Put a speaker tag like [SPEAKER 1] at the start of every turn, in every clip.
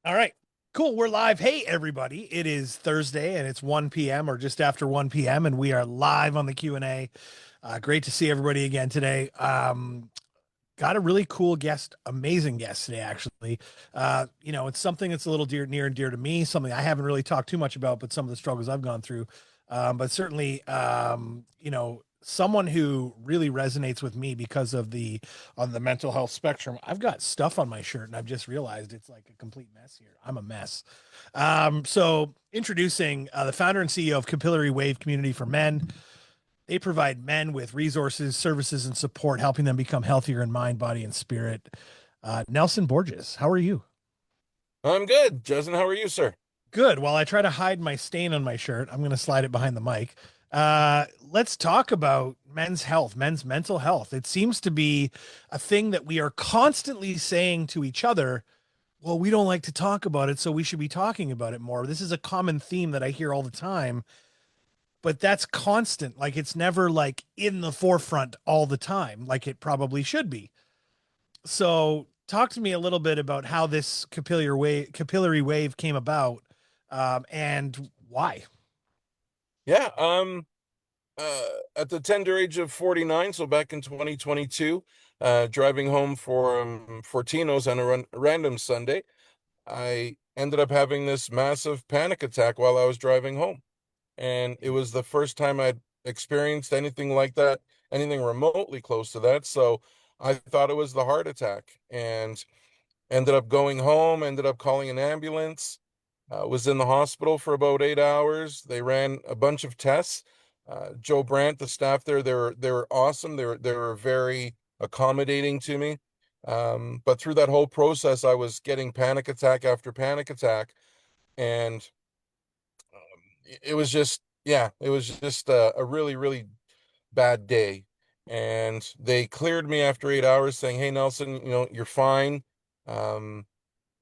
[SPEAKER 1] All right. Cool. We're live. Hey, everybody. It is Thursday and it's 1 p.m. or just after 1 p.m. and we are live on the Q&A. Great to see everybody again today. Got a really cool guest, amazing guest today, actually. It's something that's a little near and dear to me, something I haven't really talked too much about, but some of the struggles I've gone through. But certainly, someone who really resonates with me because of on the mental health spectrum. I've got stuff on my shirt and I've just realized it's like a complete mess here. I'm a mess. So introducing the founder and CEO of Capillary Wave Community for Men. They provide men with resources, services, and support, helping them become healthier in mind, body, and spirit. Nelson Borges, how are you?
[SPEAKER 2] I'm good. Justin, how are you, sir?
[SPEAKER 1] Good. While I try to hide my stain on my shirt, I'm going to slide it behind the mic. Let's talk about men's health, men's mental health. It seems to be a thing that we are constantly saying to each other, well, we don't like to talk about it, so we should be talking about it more. This is a common theme that I hear all the time, but that's constant. Like it's never like in the forefront all the time, like it probably should be. So talk to me a little bit about how this capillary wave came about, and why.
[SPEAKER 2] Yeah, at the tender age of 49, so back in 2022, driving home for Tino's on a random Sunday, I ended up having this massive panic attack while I was driving home. And it was the first time I'd experienced anything like that, anything remotely close to that. So I thought it was the heart attack and ended up going home, ended up calling an ambulance. Was in the hospital for about 8 hours. They ran a bunch of tests. Joe Brandt, the staff there, they were awesome. They were very accommodating to me. But through that whole process, I was getting panic attack after panic attack, and it was just yeah, it was just a really really bad day. And they cleared me after 8 hours, saying, "Hey Nelson, you're fine. Um,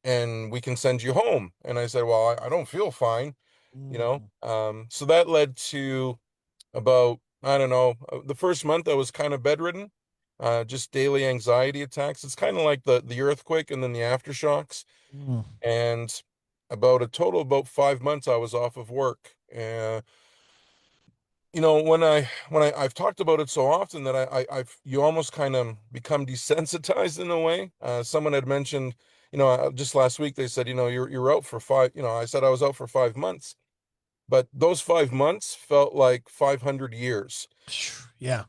[SPEAKER 2] and we can send you home." And I said, "Well, I don't feel fine, you know."
[SPEAKER 1] Mm,
[SPEAKER 2] So that led to about, I don't know, the first month I was kind of bedridden, just daily anxiety attacks. It's kind of like the earthquake and then the aftershocks.
[SPEAKER 1] mm,
[SPEAKER 2] And about a total about 5 months I was off of work. I've talked about it so often that I've you almost kind of become desensitized in a way. Someone had mentioned, just last week they said, you're out for five. I said I was out for 5 months, but those 5 months felt like 500 years.
[SPEAKER 1] yeah.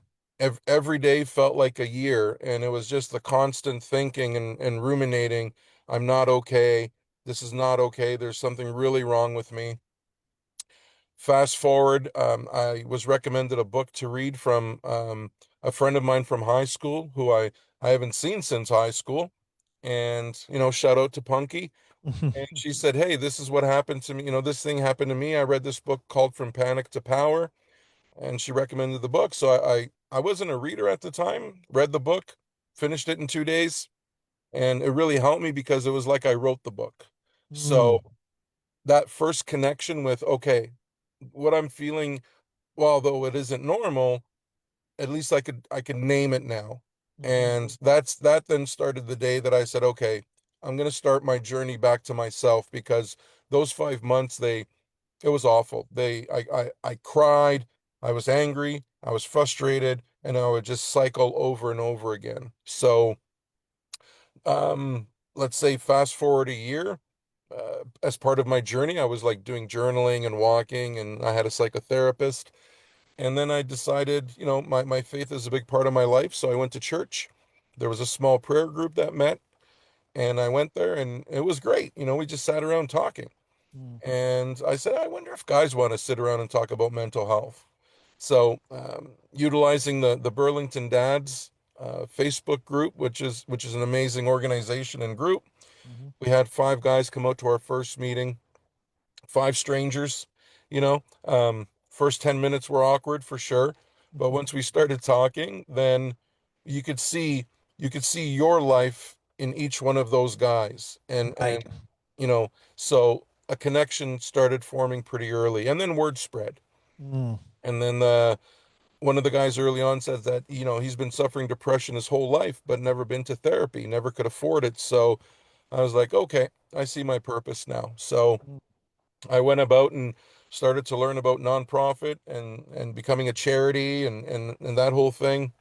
[SPEAKER 2] Every day felt like a year, and it was just the constant thinking and ruminating. I'm not okay. This is not okay. There's something really wrong with me. Fast forward, I was recommended a book to read from a friend of mine from high school who I haven't seen since high school. And, shout out to Punky. And she said, "Hey, this is what happened to me. This thing happened to me. I read this book called From Panic to Power." And she recommended the book. So I wasn't a reader at the time, read the book, finished it in 2 days. And it really helped me because it was like I wrote the book. So
[SPEAKER 1] Mm,
[SPEAKER 2] that first connection with, okay, what I'm feeling, well, though it isn't normal, at least I could name it now.
[SPEAKER 1] mhm,
[SPEAKER 2] And that then started the day that I said, okay, I'm going to start my journey back to myself, because those 5 months, it was awful. I cried, I was angry, I was frustrated, and I would just cycle over and over again. So, um, let's say fast forward a year, as part of my journey, I was like doing journaling and walking, and I had a psychotherapist. And then I decided, my faith is a big part of my life. So I went to church. There was a small prayer group that met, and I went there, and it was great. We just sat around talking.
[SPEAKER 1] mm,
[SPEAKER 2] And I said, I wonder if guys want to sit around and talk about mental health. So, utilizing the Burlington Dads Facebook group, which is an amazing organization and group,
[SPEAKER 1] mhm,
[SPEAKER 2] we had five guys come out to our first meeting, five strangers. First 10 minutes were awkward for sure, but
[SPEAKER 1] mhm.
[SPEAKER 2] once we started talking, then you could see you could see your life in each one of those guys. And
[SPEAKER 1] Right.
[SPEAKER 2] so a connection started forming pretty early, and then word spread.
[SPEAKER 1] Mm,
[SPEAKER 2] And then one of the guys early on says that, he's been suffering depression his whole life, but never been to therapy, never could afford it. So I was like, okay, I see my purpose now. So I went about and started to learn about nonprofit and becoming a charity and that whole thing.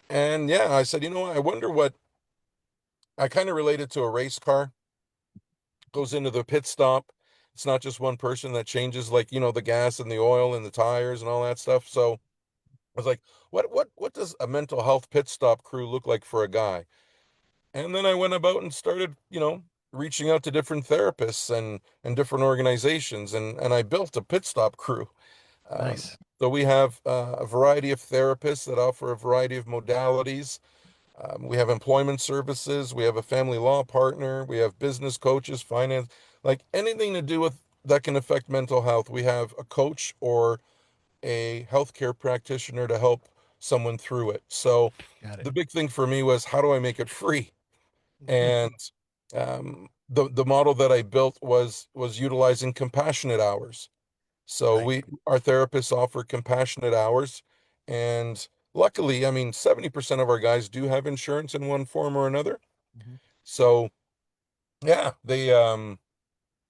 [SPEAKER 2] And yeah, I said, I wonder what I kind of related to a race car goes into the pit stop. It's not just one person that changes, like, the gas and the oil and the tires and all that stuff. So I was like, what does a mental health pit stop crew look like for a guy? And then I went about and started, reaching out to different therapists and different organizations, and I built a pit stop crew.
[SPEAKER 1] Nice.
[SPEAKER 2] So we have a variety of therapists that offer a variety of modalities. We have employment services, we have a family law partner, we have business coaches, finance, like anything to do with that can affect mental health. We have a coach or a healthcare practitioner to help someone through it. So
[SPEAKER 1] Got it.
[SPEAKER 2] the big thing for me was, how do I make it free? And the model that I built was utilizing compassionate hours. So
[SPEAKER 1] Right.
[SPEAKER 2] our therapists offer compassionate hours, and luckily, I mean, 70% of our guys do have insurance in one form or another.
[SPEAKER 1] Mhm.
[SPEAKER 2] So yeah,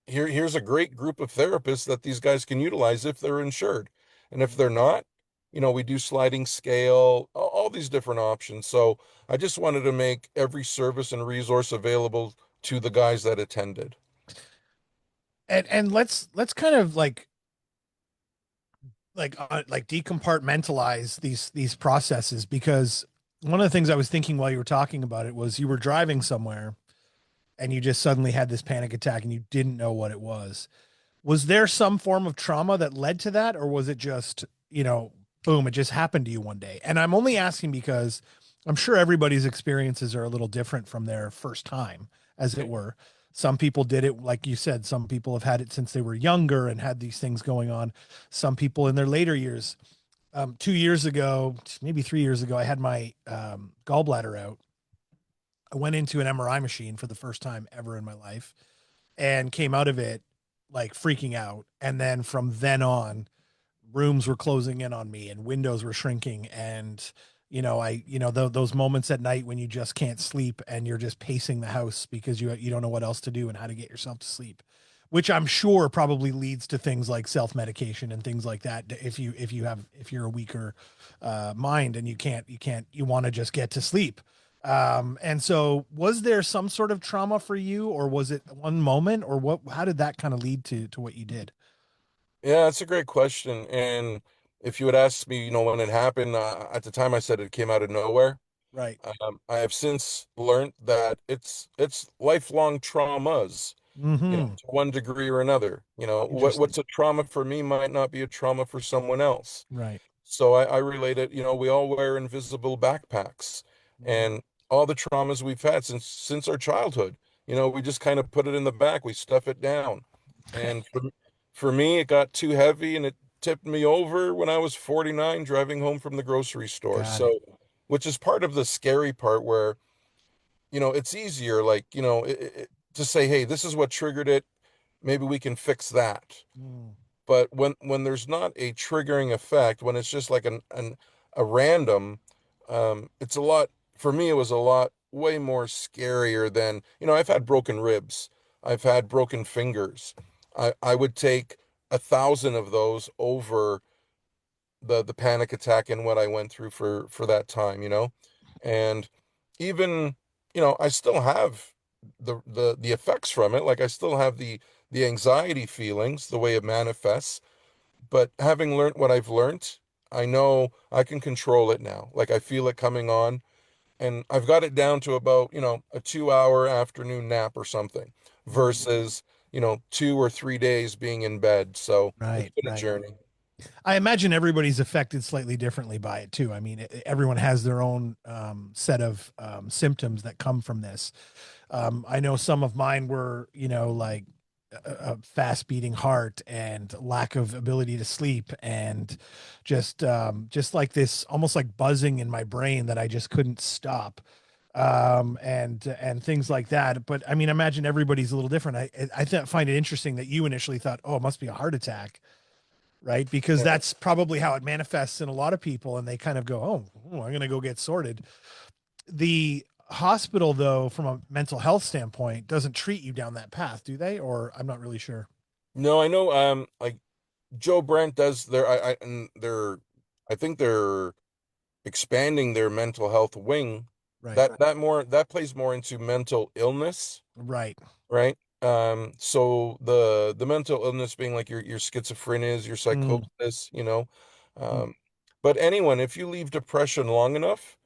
[SPEAKER 2] here's a great group of therapists that these guys can utilize if they're insured. And if they're not, we do sliding scale, all these different options. So I just wanted to make every service and resource available to the guys that attended.
[SPEAKER 1] And let's kind of like decompartmentalize these processes, because one of the things I was thinking while you were talking about it was you were driving somewhere and you just suddenly had this panic attack and you didn't know what it was. Was there some form of trauma that led to that, or was it just, boom, it just happened to you one day? And I'm only asking because I'm sure everybody's experiences are a little different from their first time, as it
[SPEAKER 2] Okay.
[SPEAKER 1] were. Some people did it, like you said, some people have had it since they were younger and had these things going on. Some people in their later years. 2 years ago, maybe 3 years ago, I had my gallbladder out. I went into an MRI machine for the first time ever in my life and came out of it like freaking out. And then from then on, rooms were closing in on me and windows were shrinking. And, those moments at night when you just can't sleep and you're just pacing the house because you don't know what else to do and how to get yourself to sleep, which I'm sure probably leads to things like self-medication and things like that. If you're a weaker mind and you want to just get to sleep. And so was there some sort of trauma for you, or was it one moment, or how did that kind of lead to what you did?
[SPEAKER 2] Yeah, that's a great question. And if you had asked me, when it happened, at the time I said it came out of nowhere.
[SPEAKER 1] Right.
[SPEAKER 2] I have since learned that it's lifelong traumas,
[SPEAKER 1] Mm-hmm.
[SPEAKER 2] to one degree or another.
[SPEAKER 1] Interesting.
[SPEAKER 2] What's a trauma for me might not be a trauma for someone else.
[SPEAKER 1] Right.
[SPEAKER 2] So I relate it, we all wear invisible backpacks,
[SPEAKER 1] Mm.
[SPEAKER 2] and all the traumas we've had since our childhood, we just kind of put it in the back, we stuff it down. And for me, it got too heavy and it tipped me over when I was 49 driving home from the grocery store.
[SPEAKER 1] Got it.
[SPEAKER 2] So, which is part of the scary part where, it's easier, like, to say, hey, this is what triggered it. Maybe we can fix that.
[SPEAKER 1] Mm.
[SPEAKER 2] But when there's not a triggering effect, when it's just like a random, it's a lot, for me, it was a lot way more scarier than, I've had broken ribs, I've had broken fingers. I would take 1,000 of those over the panic attack and what I went through for that time. And even, I still have the effects from it. Like I still have the anxiety feelings, the way it manifests, but having learned what I've learned, I know I can control it now. Like I feel it coming on, and I've got it down to about, a 2 hour afternoon nap or something
[SPEAKER 1] Mm.
[SPEAKER 2] versus, 2 or 3 days being in bed. So it's
[SPEAKER 1] Right.
[SPEAKER 2] been a
[SPEAKER 1] Right.
[SPEAKER 2] journey.
[SPEAKER 1] I imagine everybody's affected slightly differently by it too. I mean, everyone has their own set of symptoms that come from this. I know some of mine were, like a fast beating heart and lack of ability to sleep, and just like this almost like buzzing in my brain that I just couldn't stop, and things like that. But I mean, imagine everybody's a little different. Find it interesting that you initially thought, oh, it must be a heart attack, right? Because
[SPEAKER 2] Yeah.
[SPEAKER 1] that's probably how it manifests in a lot of people, and they kind of go, oh, I'm going to go get sorted. The hospital, though, from a mental health standpoint, doesn't treat you down that path, do they? Or I'm not really sure.
[SPEAKER 2] No, I know like Joe Brent does their and they're I think they're expanding their mental health wing.
[SPEAKER 1] Right.
[SPEAKER 2] That plays more into mental illness,
[SPEAKER 1] Right.
[SPEAKER 2] right? So the mental illness being like your schizophrenia, your
[SPEAKER 1] Mm,
[SPEAKER 2] psychosis,
[SPEAKER 1] mm,
[SPEAKER 2] um, but anyone, if you leave depression long enough,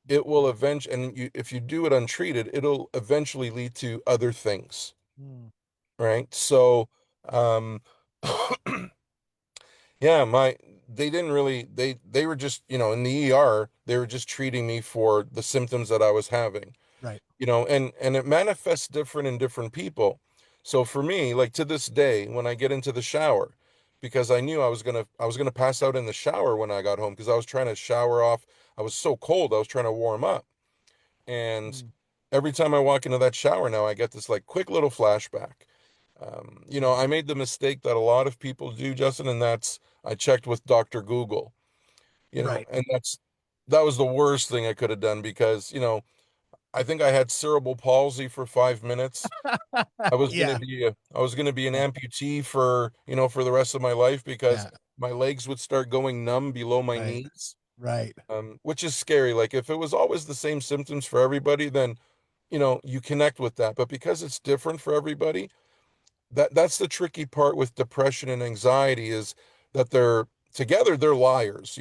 [SPEAKER 2] it will eventually, and if you do it untreated, it'll eventually lead to other things,
[SPEAKER 1] mm,
[SPEAKER 2] right? So, um, yeah, they didn't really they were just, in the ER, they were just treating me for the symptoms that I was having.
[SPEAKER 1] right.
[SPEAKER 2] And it manifests different in different people. So for me, like to this day, when I get into the shower, because I knew I was gonna pass out in the shower when I got home because I was trying to shower off. I was so cold, I was trying to warm up. And
[SPEAKER 1] Mm,
[SPEAKER 2] every time I walk into that shower now, I get this like quick little flashback.
[SPEAKER 1] mm,
[SPEAKER 2] I made the mistake that a lot of people do, Justin, and that's I checked with Dr. Google,
[SPEAKER 1] right.
[SPEAKER 2] and that was the worst thing I could have done because, I think I had cerebral palsy for 5 minutes.
[SPEAKER 1] Yeah.
[SPEAKER 2] I was gonna be an
[SPEAKER 1] Yeah.
[SPEAKER 2] amputee for the rest of my life because
[SPEAKER 1] Yeah.
[SPEAKER 2] my legs would start going numb below my
[SPEAKER 1] Right.
[SPEAKER 2] knees,
[SPEAKER 1] Right.
[SPEAKER 2] which is scary. Like if it was always the same symptoms for everybody, then you connect with that. But because it's different for everybody, that's the tricky part with depression and anxiety is that they're liars.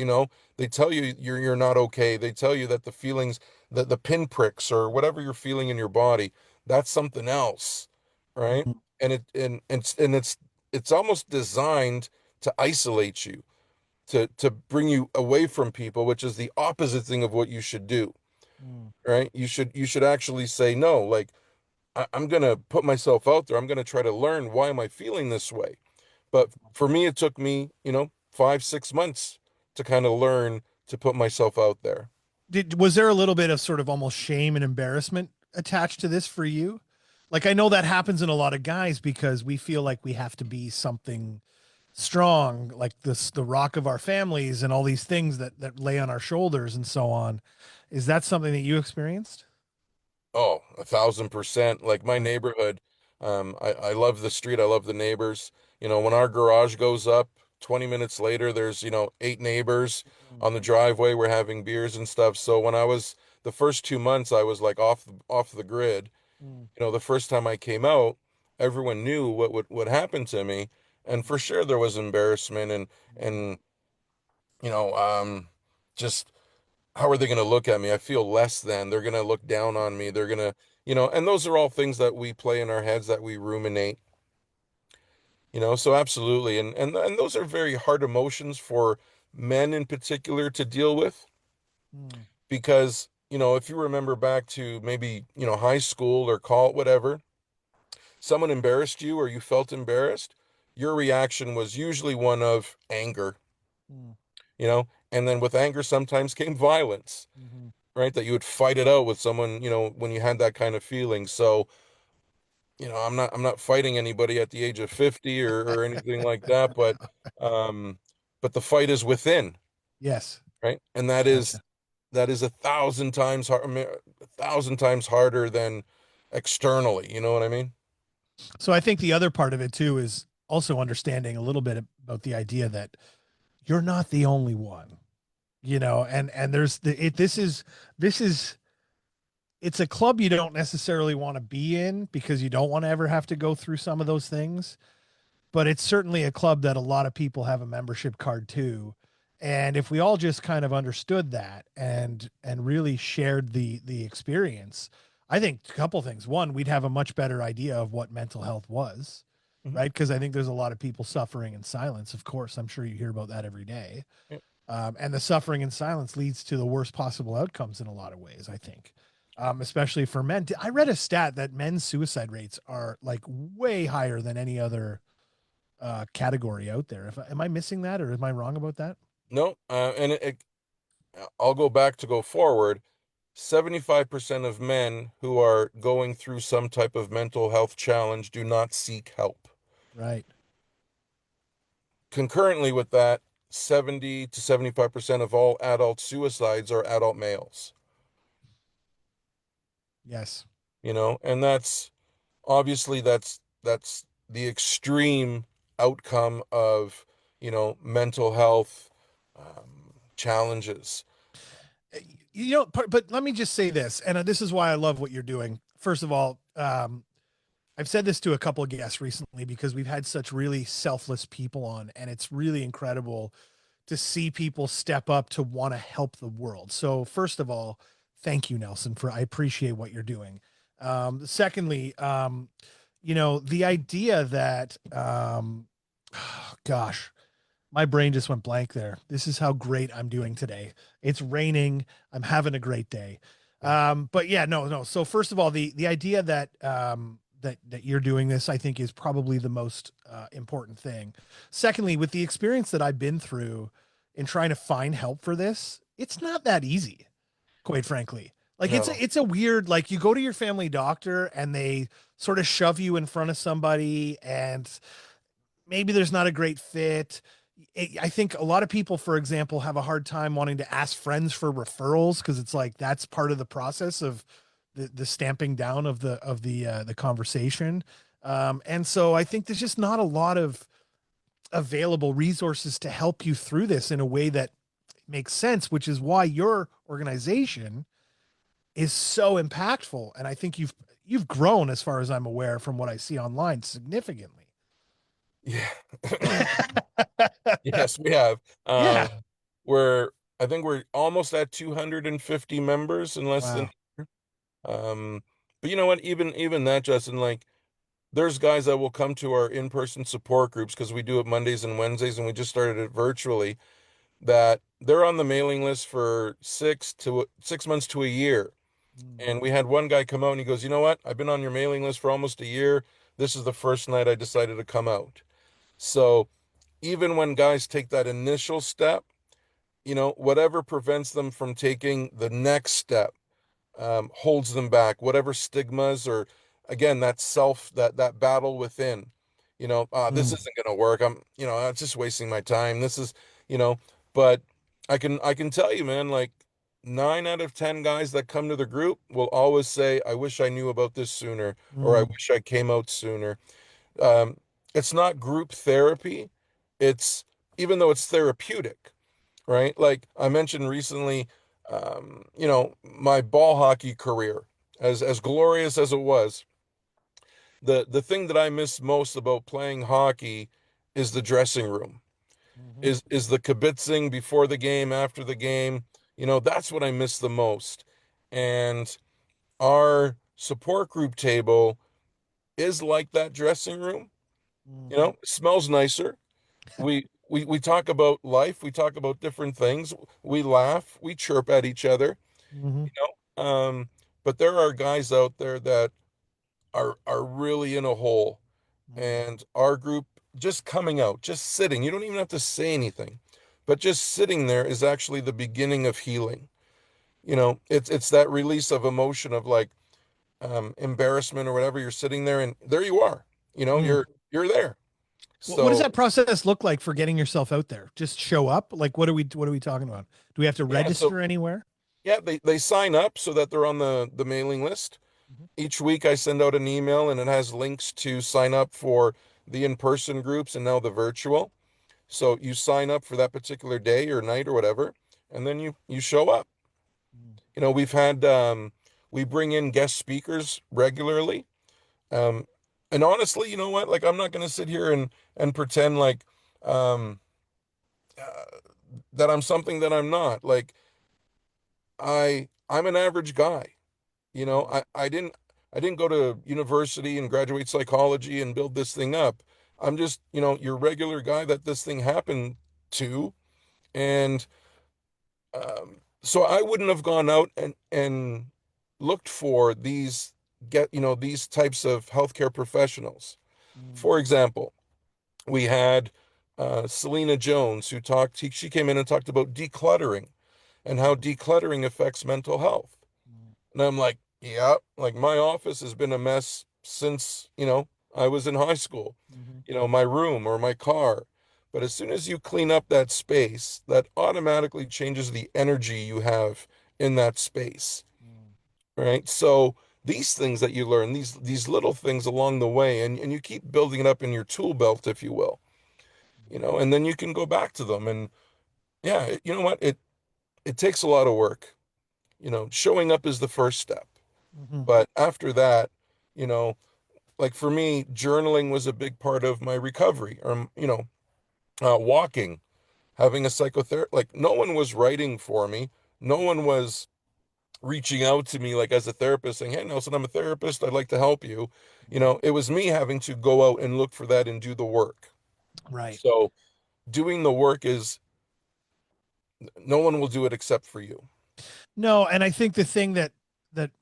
[SPEAKER 2] They tell you you're not okay. They tell you that the feelings, that the pinpricks or whatever you're feeling in your body, that's something else, right?
[SPEAKER 1] Mhm,
[SPEAKER 2] And it's almost designed to isolate you, to bring you away from people, which is the opposite thing of what you should do,
[SPEAKER 1] mm,
[SPEAKER 2] right? You should actually say no, like I'm gonna put myself out there. I'm gonna try to learn, why am I feeling this way? But for me, it took me, 5, 6 months to kind of learn to put myself out there.
[SPEAKER 1] was there a little bit of sort of almost shame and embarrassment attached to this for you? Like I know that happens in a lot of guys because we feel like we have to be something strong, like this the rock of our families and all these things that lay on our shoulders and so on. Is that something that you experienced?
[SPEAKER 2] Oh, 1,000%. Like my
[SPEAKER 1] Right.
[SPEAKER 2] neighborhood, I love the street. I love the neighbors. When our garage goes up, 20 minutes later, there's, 8 neighbors
[SPEAKER 1] Mm,
[SPEAKER 2] on the driveway. We're having beers and stuff. So when I was the first 2 months, I was like off the grid.
[SPEAKER 1] mm,
[SPEAKER 2] The first time I came out, everyone knew what happened to me, and
[SPEAKER 1] mm,
[SPEAKER 2] for sure there was embarrassment and
[SPEAKER 1] mm,
[SPEAKER 2] and you know, just how are they going to look at me? I feel less than. They're going to look down on me. They're going to, and those are all things that we play in our heads that we ruminate. So absolutely, and those are very hard emotions for men in particular to deal with
[SPEAKER 1] mm,
[SPEAKER 2] because if you remember back to maybe high school or call it whatever, someone embarrassed you or you felt embarrassed, your reaction was usually one of anger,
[SPEAKER 1] mm,
[SPEAKER 2] and then with anger sometimes came violence,
[SPEAKER 1] mhm.
[SPEAKER 2] right? That you would fight it out with someone, when you had that kind of feeling. So, I'm not fighting anybody at the age of 50 or anything like that, um, but the fight is within,
[SPEAKER 1] Yes.
[SPEAKER 2] right? And that is 1,000 times hard, I mean, 1,000 times harder than externally. You know what I mean?
[SPEAKER 1] So I think the other part of it too is also understanding a little bit about the idea that you're not the only one, and there's this is it's a club you don't necessarily want to be in because you don't want to ever have to go through some of those things, but it's certainly a club that a lot of people have a membership card to. And if we all just kind of understood that and really shared the experience, I think a couple things. One, we'd have a much better idea of what mental health was,
[SPEAKER 2] Mhm.
[SPEAKER 1] right? Because I think there's a lot of people suffering in silence. Of course, I'm sure you hear about that every day.
[SPEAKER 2] Yeah.
[SPEAKER 1] And the suffering in silence leads to the worst possible outcomes in a lot of ways, I think. Especially for men. I read a stat that men's suicide rates are like way higher than any other category out there. If am I missing that, or am I wrong about that?
[SPEAKER 2] No, and I'll go back to go forward. 75% of men who are going through some type of mental health challenge do not seek help.
[SPEAKER 1] Right.
[SPEAKER 2] Concurrently with that, 70 to 75% of all adult suicides are adult males.
[SPEAKER 1] Yes.
[SPEAKER 2] And that's obviously that's the extreme outcome of, mental health challenges.
[SPEAKER 1] But let me just say this, and this is why I love what you're doing. First of all, I've said this to a couple of guests recently because we've had such really selfless people on, and it's really incredible to see people step up to want to help the world. So, first of all, thank you, Nelson, for I appreciate what you're doing. Secondly, the idea that, gosh, my brain just went blank there. This is how great I'm doing today. It's raining. I'm having a great day. But yeah, no, no. So first of all, the idea that that you're doing this, I think, is probably the most important thing. Secondly, with the experience that I've been through in trying to find help for this, it's not that easy, quite frankly. Like
[SPEAKER 2] No.
[SPEAKER 1] it's a weird, like you go to your family doctor and they sort of shove you in front of somebody and maybe there's not a great fit. I think a lot of people, for example, have a hard time wanting to ask friends for referrals because it's like that's part of the process of the stamping down of the conversation. And so I think there's just not a lot of available resources to help you through this in a way that makes sense, which is why your organization is so impactful. And I think you've grown, as far as I'm aware, from what I see online, significantly.
[SPEAKER 2] Yeah. Yes, we have.
[SPEAKER 1] Yeah.
[SPEAKER 2] We're I think we're almost at 250 members in less than
[SPEAKER 1] Wow.
[SPEAKER 2] um but you know what, even that, Justin, like there's guys that will come to our in-person support groups because we do it Mondays and Wednesdays and we just started it virtually, that they're on the mailing list for 6 months to a year.
[SPEAKER 1] Mm,
[SPEAKER 2] And we had one guy come out and he goes, "You know what? I've been on your mailing list for almost a year. This is the first night I decided to come out." So even when guys take that initial step, whatever prevents them from taking the next step, holds them back, whatever stigmas or again, that battle within, this
[SPEAKER 1] mm,
[SPEAKER 2] isn't going to work. I'm just wasting my time. This is, you know, but I can tell you, man, like 9 out of 10 guys that come to the group will always say, "I wish I knew about this sooner," or "I
[SPEAKER 1] mm,
[SPEAKER 2] wish I came out sooner." Um, it's not group therapy. It's even though it's therapeutic, right? Like I mentioned recently, my ball hockey career, as glorious as it was, the thing that I miss most about playing hockey is the dressing room,
[SPEAKER 1] mhm,
[SPEAKER 2] is the kibitzing before the game, after the game. That's what I miss the most. And our support group table is like that dressing room.
[SPEAKER 1] mhm,
[SPEAKER 2] It smells nicer. We talk about life, we talk about different things, we laugh, we chirp at each other,
[SPEAKER 1] mhm,
[SPEAKER 2] you but there are guys out there that are really in a hole,
[SPEAKER 1] mm,
[SPEAKER 2] and our group just coming out, just sitting, you don't even have to say anything, but just sitting there is actually the beginning of healing. It's that release of emotion of like embarrassment or whatever. You're sitting there and there you are,
[SPEAKER 1] mm.
[SPEAKER 2] you're there.
[SPEAKER 1] What does
[SPEAKER 2] So
[SPEAKER 1] that process look like for getting yourself out there? Just show up? Like what are we talking about? Do we have to
[SPEAKER 2] yeah, so
[SPEAKER 1] register anywhere?
[SPEAKER 2] yeah, they sign up so that they're on the mailing list.
[SPEAKER 1] Mhm,
[SPEAKER 2] Each week I send out an email and it has links to sign up for the in-person groups and now the virtual. So you sign up for that particular day or night or whatever, and then you show up.
[SPEAKER 1] mm,
[SPEAKER 2] We bring in guest speakers regularly. Um, and honestly, you know what? Like I'm not going to sit here and pretend like um, that I'm something that I'm not. Like I'm an average guy. You know,
[SPEAKER 1] mm,
[SPEAKER 2] I didn't go to university and graduate psychology and build this thing up. I'm just, your regular guy that this thing happened to. And so I wouldn't have gone out and looked for these types of healthcare professionals.
[SPEAKER 1] mm,
[SPEAKER 2] For example, we had Selena Jones who she came in and talked about decluttering and how decluttering affects mental health.
[SPEAKER 1] mm,
[SPEAKER 2] And I'm like, yeah, like my office has been a mess since, I was in high school,
[SPEAKER 1] mhm,
[SPEAKER 2] my room or my car. But as soon as you clean up that space, that automatically changes the energy you have in that space,
[SPEAKER 1] mm,
[SPEAKER 2] right? So these things that you learn, these little things along the way, and you keep building it up in your tool belt, if you will, and then you can go back to them. And yeah, you know what? It takes a lot of work. Showing up is the first step.
[SPEAKER 1] Mm-hmm.
[SPEAKER 2] But after that, you know, like for me, journaling was a big part of my recovery, or, walking, having a psychotherapy. Like no one was writing for me. No one was reaching out to me like as a therapist saying, "Hey, Nelson, I'm a therapist. I'd like to help you." It was me having to go out and look for that and do the work.
[SPEAKER 1] Right.
[SPEAKER 2] So doing the work is no one will do it except for you.
[SPEAKER 1] No, and I think the thing that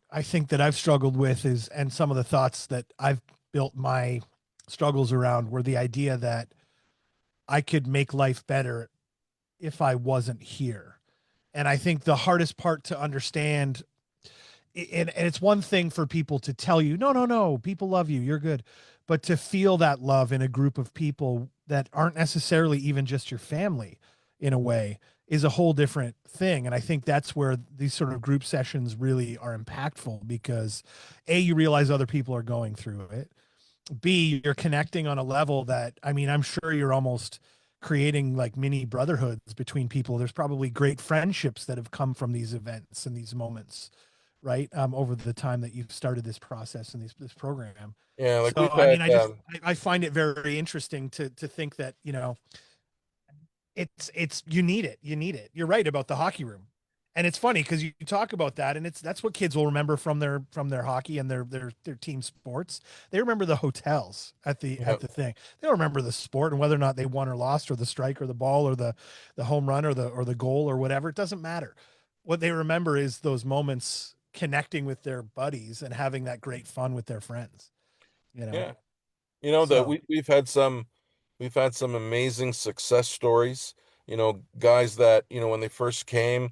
[SPEAKER 1] I think that I've struggled with is, and some of the thoughts that I've built my struggles around were the idea that I could make life better if I wasn't here. And I think the hardest part to understand, and it's one thing for people to tell you, no, no, no, people love you, you're good. But to feel that love in a group of people that aren't necessarily even just your family in a way is a whole different thing. And I think that's where these sort of group sessions really are impactful because A, you realize other people are going through it. B, you're connecting on a level that, I mean, I'm sure you're almost creating like mini brotherhoods between people. There's probably great friendships that have come from these events and these moments, right? Over the time that you've started this process and this program.
[SPEAKER 2] Yeah, like
[SPEAKER 1] So,
[SPEAKER 2] we've
[SPEAKER 1] I
[SPEAKER 2] had
[SPEAKER 1] mean, I find it very interesting to think that, it's you need it. You need it. You're right about the hockey room. And it's funny because you talk about that, and that's what kids will remember from their hockey and their team sports. They remember the hotels at the
[SPEAKER 2] yeah,
[SPEAKER 1] at the thing. They don't remember the sport and whether or not they won or lost, or the strike or the ball or the home run or the goal or whatever. It doesn't matter. What they remember is those moments connecting with their buddies and having that great fun with their friends. You know.
[SPEAKER 2] yeah. That
[SPEAKER 1] So
[SPEAKER 2] we've had some amazing success stories. Guys that, when they first came,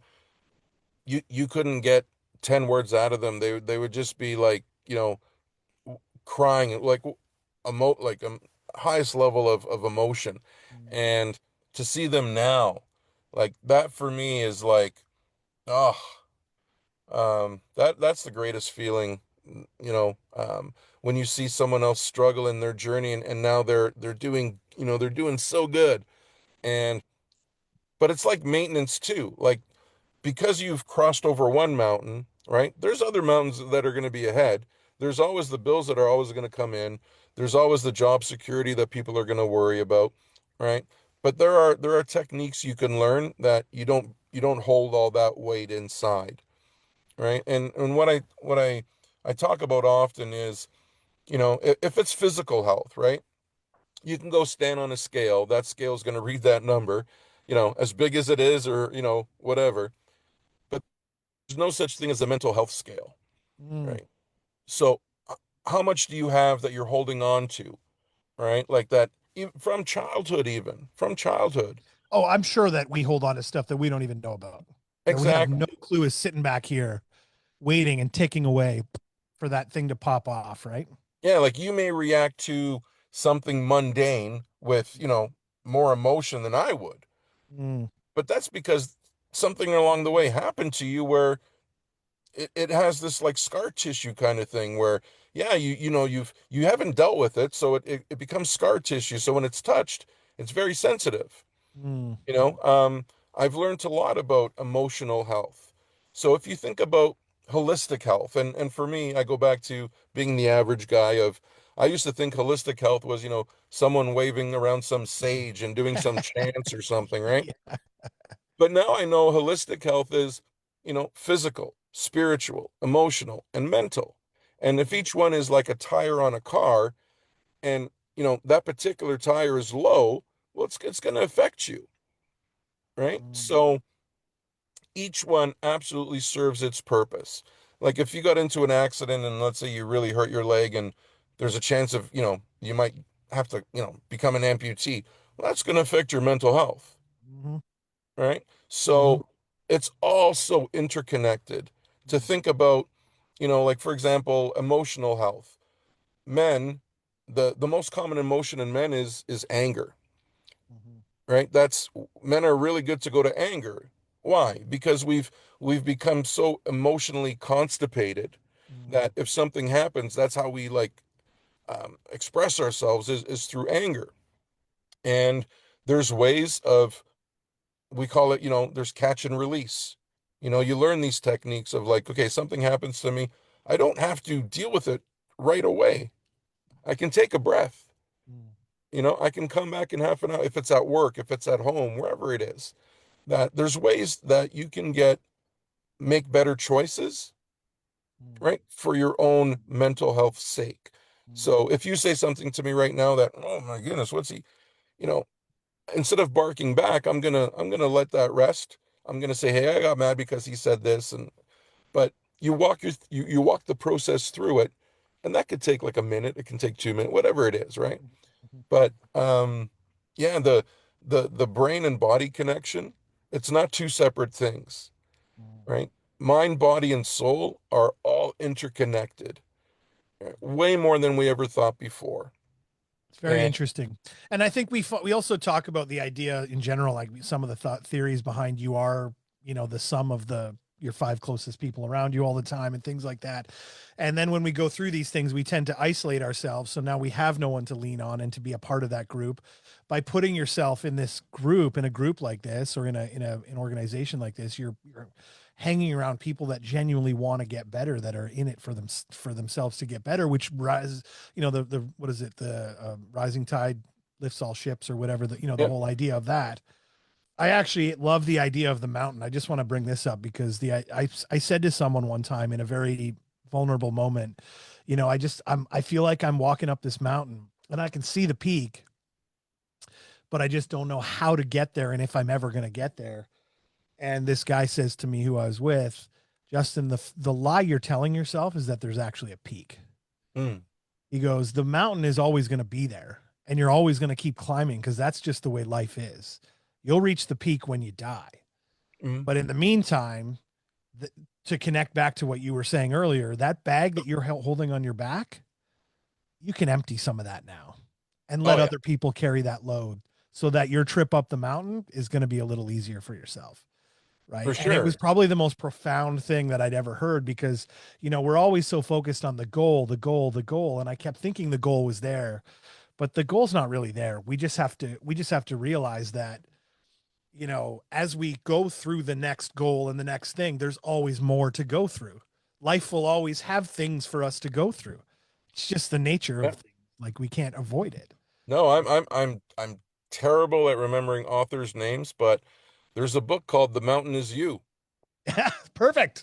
[SPEAKER 2] you couldn't get 10 words out of them. They would just be like, crying like like highest level of emotion. And to see them now, like that for me is like, oh, that's the greatest feeling, when you see someone else struggle in their journey, and now they're doing so good. And but it's like maintenance too. Like because you've crossed over one mountain, right? There's other mountains that are going to be ahead. There's always the bills that are always going to come in. There's always the job security that people are going to worry about, right? But there are techniques you can learn that you don't hold all that weight inside, right? And what I talk about often is, if it's physical health, right? You can go stand on a scale. That scale is going to read that number, as big as it is, or whatever. But there's no such thing as a mental health scale,
[SPEAKER 1] mm.
[SPEAKER 2] right? So how much do you have that you're holding on to, right? Like that, from childhood, even from childhood.
[SPEAKER 1] Oh, I'm sure that we hold on to stuff that we don't even know about, that we have no
[SPEAKER 2] Exactly.
[SPEAKER 1] clue is sitting back here waiting and ticking away for that thing to pop off, right?
[SPEAKER 2] Yeah, like you may react to something mundane with, more emotion than I would.
[SPEAKER 1] Mm,
[SPEAKER 2] But that's because something along the way happened to you where it has this like scar tissue kind of thing where, yeah, you haven't dealt with it, so it becomes scar tissue. So when it's touched, it's very sensitive.
[SPEAKER 1] mm,
[SPEAKER 2] You know, um, I've learned a lot about emotional health. So if you think about holistic health, and for me, I go back to being the average guy of, I used to think holistic health was, someone waving around some sage and doing some chants or something, right?
[SPEAKER 1] yeah.
[SPEAKER 2] But now I know holistic health is, physical, spiritual, emotional, and mental. And if each one is like a tire on a car, and that particular tire is low, well, it's going to affect you, right?
[SPEAKER 1] Mm,
[SPEAKER 2] So each one absolutely serves its purpose. Like if you got into an accident and let's say you really hurt your leg, and there's a chance of, you might have to, become an amputee. Well, that's going to affect your mental health,
[SPEAKER 1] mhm,
[SPEAKER 2] right?
[SPEAKER 1] mhm,
[SPEAKER 2] So it's all so interconnected to think about, like for example, emotional health. Men, the most common emotion in men is anger,
[SPEAKER 1] mhm,
[SPEAKER 2] right? That's Men are really good to go to anger. Why? Because we've become so emotionally constipated
[SPEAKER 1] Mm,
[SPEAKER 2] that if something happens, that's how we like express ourselves is through anger. And there's ways of, we call it, there's catch and release. You learn these techniques of like, okay, something happens to me. I don't have to deal with it right away. I can take a breath.
[SPEAKER 1] mm,
[SPEAKER 2] I can come back in half an hour if it's at work, if it's at home, wherever it is. That there's ways that you can make better choices,
[SPEAKER 1] mm,
[SPEAKER 2] right? For your own mental health sake.
[SPEAKER 1] mm,
[SPEAKER 2] So if you say something to me right now that, oh my goodness, what's he, you know, instead of barking back, I'm gonna let that rest. I'm gonna say, hey, I got mad because he said this, and but you walk the process through it, and that could take like a minute, it can take 2 minutes, whatever it is, right?
[SPEAKER 1] mm, mm,
[SPEAKER 2] But yeah, the brain and body connection, it's not two separate things,
[SPEAKER 1] mm.
[SPEAKER 2] right? Mind, body, and soul are all interconnected, right? Way more than we ever thought before.
[SPEAKER 1] It's very
[SPEAKER 2] And
[SPEAKER 1] interesting. And I think we also talk about the idea in general, like some of the thought theories behind you are, the sum of your five closest people around you all the time and things like that. And then when we go through these things, we tend to isolate ourselves. So now we have no one to lean on and to be a part of that group. By putting yourself in this group, in a group like this, or an organization like this, you're hanging around people that genuinely want to get better, that are in it for themselves to get better, which rise, the what is it, the rising tide lifts all ships, or whatever, the
[SPEAKER 2] yeah,
[SPEAKER 1] whole idea of that. I actually love the idea of the mountain. I just want to bring this up because I said to someone one time in a very vulnerable moment, I feel like I'm walking up this mountain and I can see the peak, but I just don't know how to get there and if I'm ever going to get there. And this guy says to me, who I was with, Justin, the lie you're telling yourself is that there's actually a peak.
[SPEAKER 2] mm,
[SPEAKER 1] He goes, the mountain is always going to be there and you're always going to keep climbing because that's just the way life is. You'll reach the peak when you die.
[SPEAKER 2] mm,
[SPEAKER 1] But in the meantime, th- to connect back to what you were saying earlier, that bag that you're holding on your back, you can empty some of that now and
[SPEAKER 2] oh
[SPEAKER 1] let
[SPEAKER 2] yeah,
[SPEAKER 1] other people carry that load so that your trip up the mountain is going to be a little easier for yourself. Right.
[SPEAKER 2] for
[SPEAKER 1] And it was
[SPEAKER 2] sure.
[SPEAKER 1] probably the most profound thing that I'd ever heard because, we're always so focused on the goal, the goal, the goal. And I kept thinking the goal was there, but the goal's not really there. We just have to realize that, as we go through the next goal and the next thing, there's always more to go through. Life will always have things for us to go through. It's just the nature
[SPEAKER 2] Yeah.
[SPEAKER 1] of things. Like we can't avoid it.
[SPEAKER 2] No, I'm terrible at remembering authors' names, but there's a book called The Mountain Is You.
[SPEAKER 1] Yeah, perfect.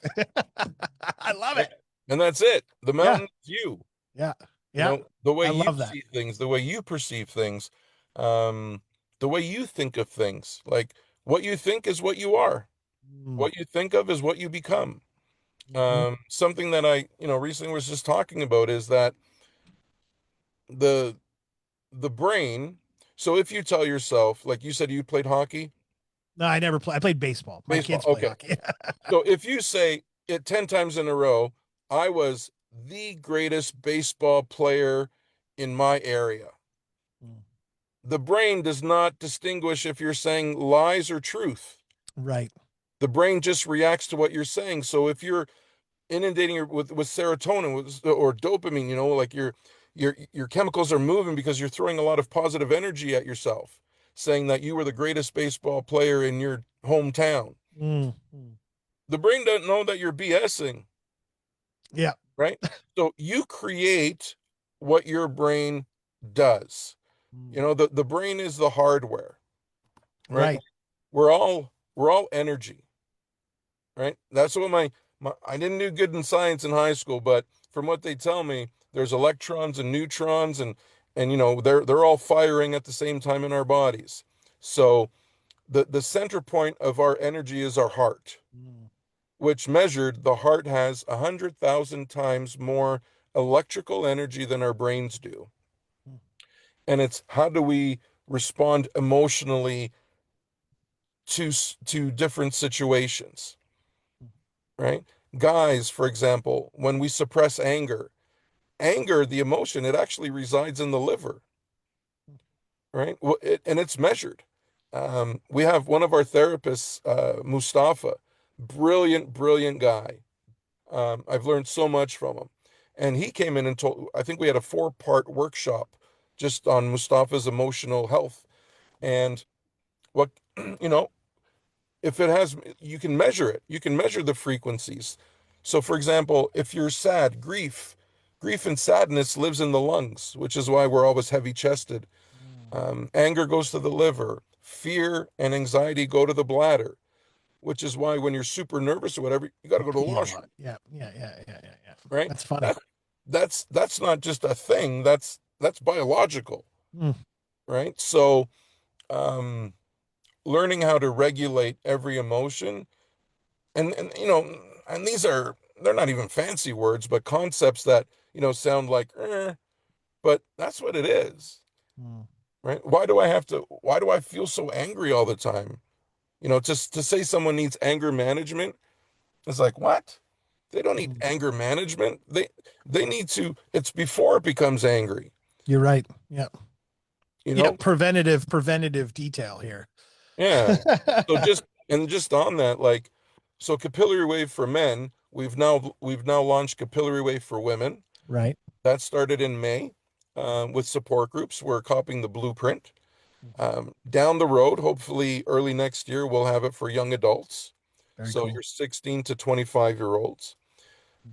[SPEAKER 1] I love
[SPEAKER 2] Right?
[SPEAKER 1] it.
[SPEAKER 2] And that's it. The
[SPEAKER 1] Yeah,
[SPEAKER 2] mountain is you.
[SPEAKER 1] yeah, yeah.
[SPEAKER 2] The way
[SPEAKER 1] I
[SPEAKER 2] you
[SPEAKER 1] love that.
[SPEAKER 2] see things, the way you perceive things, um, the way you think of things. Like what you think is what you are.
[SPEAKER 1] Mm,
[SPEAKER 2] What you think of is what you become.
[SPEAKER 1] mhm.
[SPEAKER 2] Something that I, recently was just talking about is that the the brain. So if you tell yourself, like you said, you played hockey,
[SPEAKER 1] No, I never play. I played baseball. My
[SPEAKER 2] baseball,
[SPEAKER 1] kids play
[SPEAKER 2] okay.
[SPEAKER 1] hockey.
[SPEAKER 2] So if you say it 10 times in a row, I was the greatest baseball player in my area.
[SPEAKER 1] Mm,
[SPEAKER 2] The brain does not distinguish if you're saying lies or truth.
[SPEAKER 1] right.
[SPEAKER 2] The brain just reacts to what you're saying. So if you're inundating with serotonin or dopamine, like your chemicals are moving because you're throwing a lot of positive energy at yourself, saying that you were the greatest baseball player in your hometown.
[SPEAKER 1] Mm, mm.
[SPEAKER 2] The brain doesn't know that you're BSing,
[SPEAKER 1] Yeah.
[SPEAKER 2] right? So you create what your brain does.
[SPEAKER 1] Mm,
[SPEAKER 2] The brain is the hardware, right?
[SPEAKER 1] right.
[SPEAKER 2] We're all energy, right? That's what my I didn't do good in science in high school, but from what they tell me, there's electrons and neutrons and they're all firing at the same time in our bodies. So the center point of our energy is our heart,
[SPEAKER 1] Mm,
[SPEAKER 2] which measured the heart has 100,000 times more electrical energy than our brains do.
[SPEAKER 1] mm,
[SPEAKER 2] And it's how do we respond emotionally to to different situations,
[SPEAKER 1] mm,
[SPEAKER 2] right? Guys, for example, when we suppress anger, the emotion, it actually resides in the liver, right? Well, and it's measured. We have one of our therapists, Mustafa, brilliant, brilliant guy. I've learned so much from him. And he came in and told, I think we had a 4-part workshop just on Mustafa's emotional health. And what, you know, if it has, you can measure it. You can measure the frequencies. So, for example, if you're sad, grief and sadness lives in the lungs, which is why we're always heavy chested.
[SPEAKER 1] Mm.
[SPEAKER 2] Anger goes to the liver. Fear and anxiety go to the bladder, which is why when you're super nervous or whatever, you got to
[SPEAKER 1] You
[SPEAKER 2] go to the
[SPEAKER 1] pee a lot.
[SPEAKER 2] washroom,
[SPEAKER 1] Yeah, yeah.
[SPEAKER 2] right?
[SPEAKER 1] That's funny.
[SPEAKER 2] That that's not just a thing. That's biological,
[SPEAKER 1] Mm.
[SPEAKER 2] right? So, um, learning how to regulate every emotion, and and they're not even fancy words, but concepts that sound like, but that's what it is,
[SPEAKER 1] Mm.
[SPEAKER 2] right? Why do I feel so angry all the time? Just to say someone needs anger management is like, what? They don't need
[SPEAKER 1] Mm.
[SPEAKER 2] anger management. They need to, it's before it becomes angry,
[SPEAKER 1] You're right. Yeah.
[SPEAKER 2] you
[SPEAKER 1] Yeah.
[SPEAKER 2] know?
[SPEAKER 1] Preventative detail here.
[SPEAKER 2] Yeah. So just on that, like, so Capillary Wave for men, we've now launched Capillary Wave for women.
[SPEAKER 1] Right.
[SPEAKER 2] That started in May, with support groups. We're copying the blueprint.
[SPEAKER 1] Mhm.
[SPEAKER 2] Down the road, hopefully early next year, we'll have it for young adults.
[SPEAKER 1] Very
[SPEAKER 2] So
[SPEAKER 1] cool.
[SPEAKER 2] your 16 to 25-year-olds.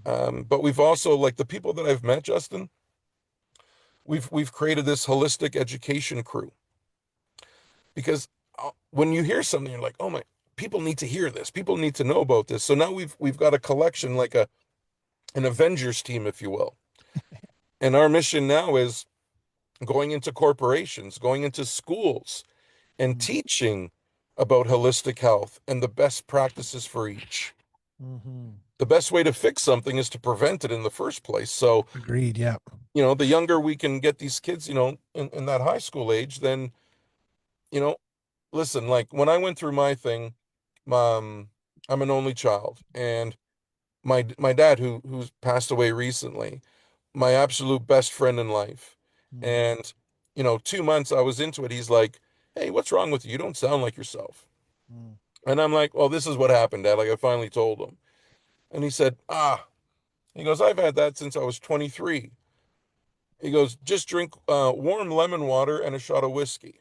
[SPEAKER 1] Mhm.
[SPEAKER 2] But we've also, like, the people that I've met, Justin, we've created this holistic education crew because when you hear something, you're like, oh my, people need to hear this. People need to know about this. So now we've got a collection, like an Avengers team, if you will. And our mission now is going into corporations, going into schools, and
[SPEAKER 1] Mm.
[SPEAKER 2] teaching about holistic health and the best practices for each.
[SPEAKER 1] Mhm.
[SPEAKER 2] The best way to fix something is to prevent it in the first place. So,
[SPEAKER 1] Agreed. Yeah.
[SPEAKER 2] the younger we can get these kids, in that high school age, then, you know, listen, like when I went through my thing, um, I'm an only child, and my dad, who's passed away recently, my absolute best friend in life.
[SPEAKER 1] Mm.
[SPEAKER 2] And 2 months I was into it, he's like, "Hey, what's wrong with you? You don't sound like yourself."
[SPEAKER 1] Mm.
[SPEAKER 2] And I'm like, "Well, this is what happened, Dad." Like, I finally told him. And he said, he goes, "I've had that since I was 23." He goes, "Just drink warm lemon water and a shot of whiskey."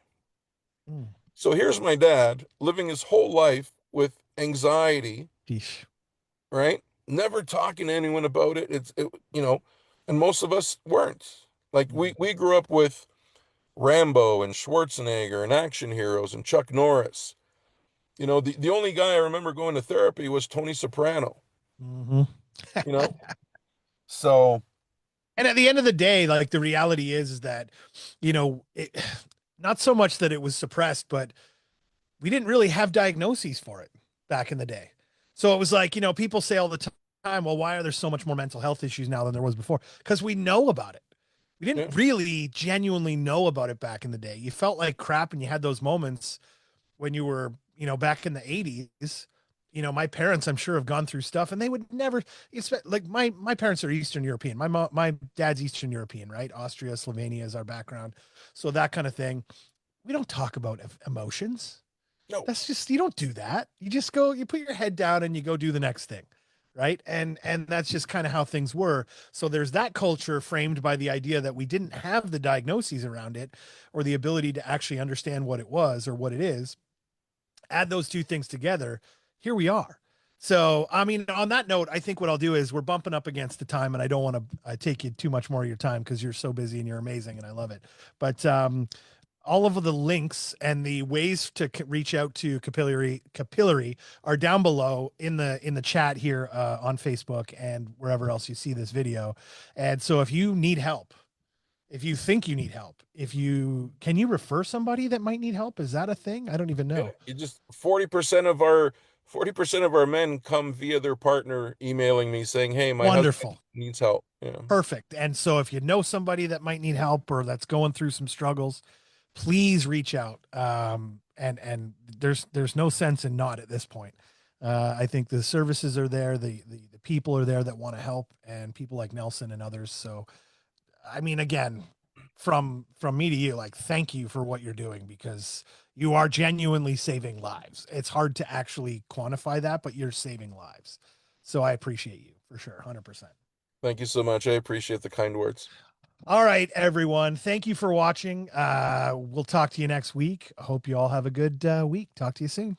[SPEAKER 1] Mm.
[SPEAKER 2] So here's my dad living his whole life with anxiety,
[SPEAKER 1] Sheesh.
[SPEAKER 2] right? Never talking to anyone about it. And most of us weren't. Like, we
[SPEAKER 1] Mm.
[SPEAKER 2] we grew up with Rambo and Schwarzenegger and action heroes and Chuck Norris. The only guy I remember going to therapy was Tony Soprano,
[SPEAKER 1] Mhm.
[SPEAKER 2] you know? So,
[SPEAKER 1] And at the end of the day, like the reality is that, not so much that it was suppressed, but we didn't really have diagnoses for it back in the day. So it was like, people say all the time, well, why are there so much more mental health issues now than there was before? Because we know about it. We
[SPEAKER 2] yeah,
[SPEAKER 1] didn't really genuinely know about it back in the day. You felt like crap and you had those moments when you were, back in the 80s. My parents, I'm sure, have gone through stuff and they would never expect, like my parents are Eastern European. My dad's Eastern European, right? Austria, Slovenia is our background. So that kind of thing. We don't talk about emotions.
[SPEAKER 2] no,
[SPEAKER 1] That's just, you don't do that. You just go, you put your head down and you go do the next thing. Right. And that's just kind of how things were. So there's that culture framed by the idea that we didn't have the diagnoses around it or the ability to actually understand what it was or what it is. Add those two things together, here we are. So, I mean, on that note, I think what I'll do is we're bumping up against the time, and I don't want to take you too much more of your time because you're so busy and you're amazing, and I love it. But all of the links and the ways to reach out to capillary are down below in the chat here on Facebook and wherever else you see this video. And so, if you need help, if you think you need help, if you can you refer somebody that might need help? Is that a thing? I don't even
[SPEAKER 2] yeah,
[SPEAKER 1] know.
[SPEAKER 2] you just 40% of our men come via their partner emailing me saying, "Hey, my husband
[SPEAKER 1] Wonderful.
[SPEAKER 2] needs help." Yeah.
[SPEAKER 1] Perfect. And so if you know somebody that might need help or that's going through some struggles, please reach out. And there's no sense in not at this point. I think the services are there, the people are there that want to help, and people like Nelson and others. So I mean, again, from me to you, like, thank you for what you're doing because you are genuinely saving lives. It's hard to actually quantify that, but you're saving lives. So I appreciate you. for sure. 100%.
[SPEAKER 2] Thank you so much. I appreciate the kind words.
[SPEAKER 1] All right, everyone. Thank you for watching. We'll talk to you next week. I hope you all have a good week. Talk to you soon.